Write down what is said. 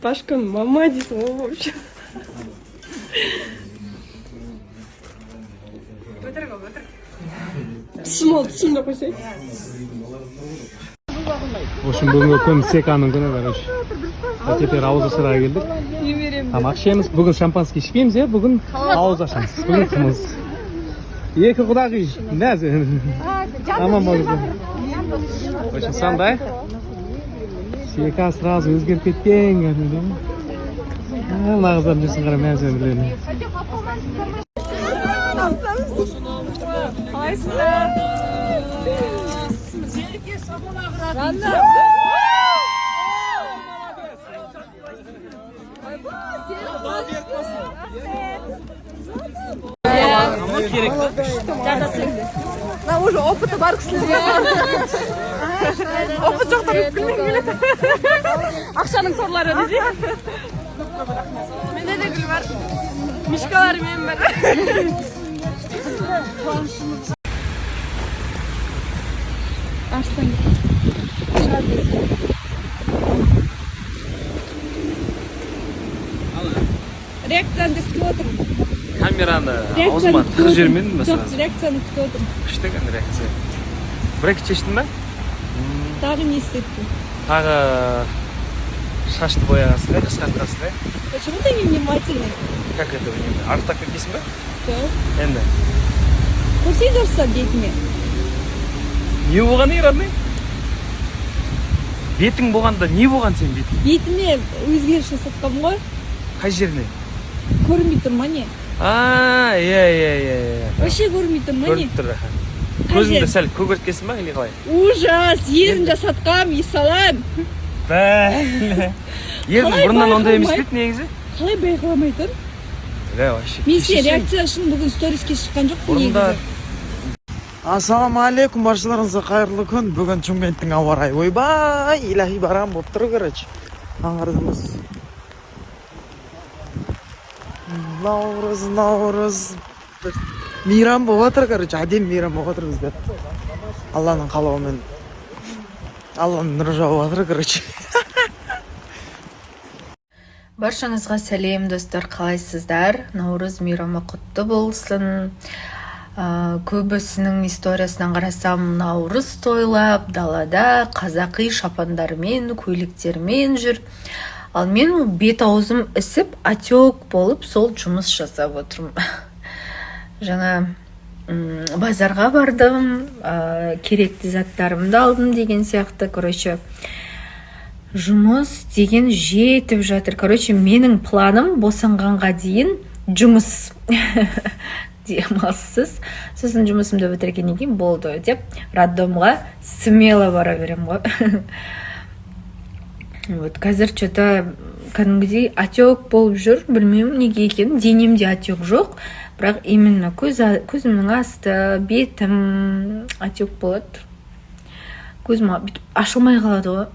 Пашкан мама дейсің ғой вообще. Түсімді қойсай. В общем, бүгінгі күн секаның күні, короче. Теперь ауыз ашарға келдік. Тамақ ішеміз. Бүгін шампанский ішпейміз, бүгін ауыз ашамыз. Бүгін қымыз. Екі құдағи. Нәзі. Аман болыңыздар. В общем, сондай. Сека сразу өзгеріп кеткен. Мына қыздар жүрсін қара мәзі өмірлеріне. Қалайсыңдар? Ben уже опыты бар кісілерге. Опыт жоқтар күлмен келеді. Ақшаның торлары дейді. Менде де гүл бар. Мишкалар мен бар. Арыстан реакцияны күтіп отырмын. Камераны аузыма тығып жібермедім бе сразу? Жоқ, реакцияны күтіп отырмын. Күшті екен реакция. Бір-екі шештің ба? Тағы не істеттің? Тағы шашты бояғансың да, қысқартқансың да. Почему ты невнимательный? Как это внимательно? Артық кеткенсің ба? Жоқ. Енді. Көрсей тұрса бетіме. Не болған ей, родной? Бетің болғанда не болған сен бетің? Бетіме өзгеріс жасатқам ғой. Қай жеріне? Көрінбей тұр ма не? Иә. Вообще көрінбей тұр ма не? Көрініп тұр. Көзіңді сәл көгерткенсің ба, или қалай? Ужас! Ерін жасатқам, есалам. Ердің бұрыннан ондай емес пе еді негізі? Қалай байқаламай тұр? Вообще. Мен сен реакция үшін бүгін сториске шыққан жоқпын негізі. Ассалаумағалейкум, баршаларыңызға қайырлы күн. Бүгін Шымкенттің ауа райы ойбай, илахи барам болып тұр, короче. Аңғардыңыз. Наурыз. Мейрам болып жатыр, короче, әдем мейрам болып жатыр бізде. Алланың қалауымен. Алланың нұры жауып жатыр, короче. Баршаңызға сәлем достар, қалайсыздар? Наурыз мейрамы құтты болсын. Көбісінің историясынан қарасам, наурыз тойлап, далада қазақи шапандармен, көйлектермен жүр. Ал мен бет аузым ісіп, отек болып, сол жұмыс жасап отырмын. Жаңа базарға бардым, керекті заттарымды алдым деген сияқты, короче, жұмыс деген жетіп жатыр. Короче, менің планым босанғанға дейін жұмыс. Демалсыз. Сосын жұмысымды бітіргеннен кейін болды деп роддомға смело бара берем ғой. Вот қазір что-то кәдімгідей отек болып жүр, білмеймін неге екенін. Денемде отек жоқ, бірақ именно көзімнің асты, бетім отек болады. Көзім ашылмай қалады ғой.